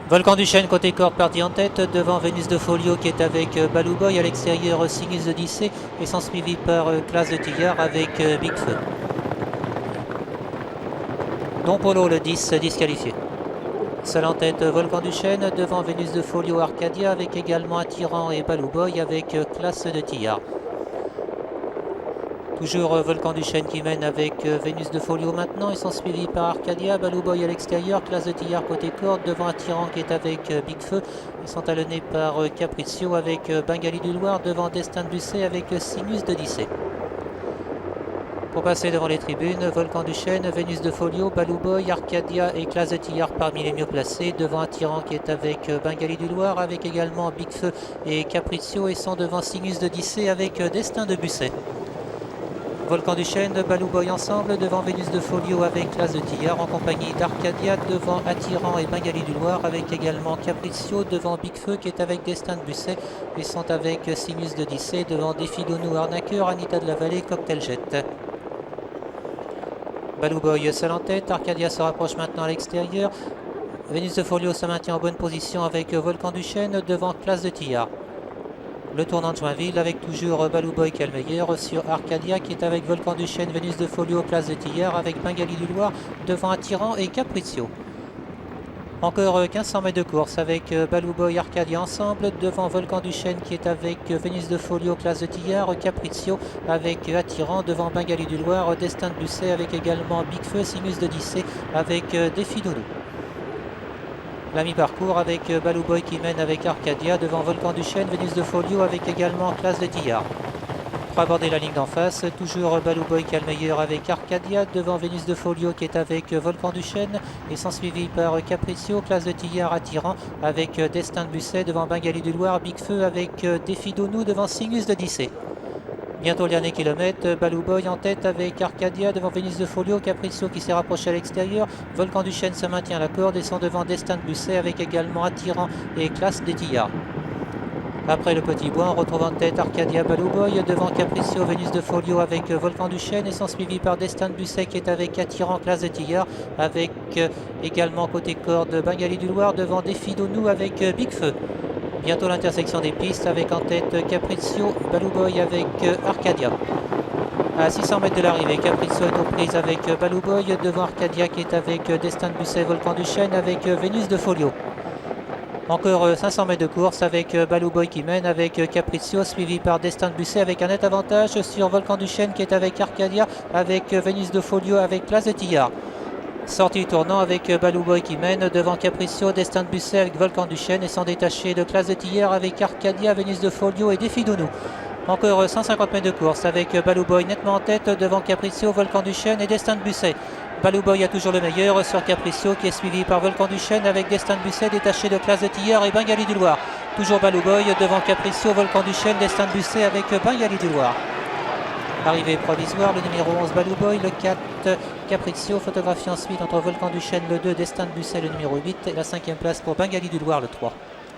Volcan du Chêne côté corde parti en tête, devant Vénus de Folio qui est avec Balou Boy, à l'extérieur Sinus de Dissé et sont suivis par Classe de Tillard avec Big Feu. Don Polo le 10 disqualifié. Seul en tête Volcan du Chêne, devant Vénus de Folio Arcadia avec également Attirant et Balou Boy avec Classe de Tillard. Toujours Volcan du Chêne qui mène avec Vénus de Folio maintenant. Ils sont suivis par Arcadia, Balou Boy à l'extérieur, Classe de Tillard côté corde, devant Attirant qui est avec Big Feu. Ils sont talonnés par Capriccio avec Bengali du Loir, devant Destin de Busset avec Sinus de Dissé. Pour passer devant les tribunes, Volcan du Chêne, Vénus de Folio, Balou Boy, Arcadia et Classe de Tillard parmi les mieux placés, devant Attirant qui est avec Bengali du Loir, avec également Big Feu et Capriccio, et sont devant Sinus de Dissé avec Destin de Busset. Volcan du Chêne, Balou Boy ensemble, devant Vénus de Folio avec Classe de Tillard, en compagnie d'Arcadia, devant Attirant et Bengali du Loir, avec également Capriccio, devant Big Feu qui est avec Destin de Busset, et sont avec Sinus de Dissé, devant Défi Donou, Arnaqueur, Anita de la Vallée, Cocktail Jet. Balou Boy seul en tête, Arcadia se rapproche maintenant à l'extérieur, Vénus de Folio se maintient en bonne position avec Volcan du Chêne, devant Classe de Tillard. Le tournant de Joinville avec toujours Balou Boy qui est le meilleur sur Arcadia qui est avec Volcan du Chêne, Vénus de Folio, Classe de Tillard avec Bengali du Loir devant Attirant et Capriccio. Encore 1500 mètres de course avec Balou Boy, Arcadia ensemble, devant Volcan du Chêne qui est avec Vénus de Folio, Classe de Tillard, Capriccio avec Attirant, devant Bengali du Loir, Destin de Busset avec également Big Feu, Sinus de Dissé avec Défi Doudou. La mi-parcours avec Balou Boy qui mène avec Arcadia, devant Volcan du Chêne, Vénus de Folio avec également Classe de Tillard. Pour aborder la ligne d'en face, toujours Balou Boy qui est le meilleur avec Arcadia, devant Vénus de Folio qui est avec Volcan du Chêne, et sont suivis par Capriccio, Classe de Tillard, Attirant avec Destin de Busset, devant Bengali du Loir, Big Feu avec Défi Donou, devant Sinus de Dissé. Bientôt le dernier kilomètre, Balou Boy en tête avec Arcadia, devant Vénus de Folio, Capriccio qui s'est rapproché à l'extérieur, Volcan du Chêne se maintient à la corde et sont devant Destin de Busset avec également Attirant et Classe de Tillard. Après le petit bois, on retrouve en tête Arcadia, Balou Boy, devant Capriccio, Vénus de Folio avec Volcan du Chêne, et sont suivis par Destin de Busset qui est avec Attirant, Classe de Tillard, avec également côté corde Bengali du Loir, devant Défi Donou avec Big Feu. Bientôt l'intersection des pistes avec en tête Capriccio, Balou Boy avec Arcadia. À 600 mètres de l'arrivée, Capriccio est aux prises avec Balou Boy, devant Arcadia qui est avec Destin de Busset, Volcan du Chêne avec Vénus de Folio. Encore 500 mètres de course avec Balou Boy qui mène avec Capriccio, suivi par Destin de Busset avec un net avantage sur Volcan du Chêne qui est avec Arcadia, avec Vénus de Folio avec Classe de Tillard. Sortie tournant avec Balou Boy qui mène devant Capriccio, Destin de Busset avec Volcan du Chêne, et sont détachés de Classe de Tillard avec Arcadia, Vénus de Folio et Défi Donou. Encore 150 mètres de course avec Balou Boy nettement en tête devant Capriccio, Volcan du Chêne et Destin de Busset. Balou Boy a toujours le meilleur sur Capriccio qui est suivi par Volcan du Chêne avec Destin de Busset détaché de Classe de Tillard et Bengali du Loir. Toujours Balou Boy devant Capriccio, Volcan du Chêne, Destin de Busset avec Bengali du Loir. Arrivée provisoire, le numéro 11 Balou Boy, le 4 Capriccio, photographie ensuite entre Volcan du Chêne, le 2 Destin de Busset, le numéro 8 et la 5e place pour Bengali du Loir, le 3.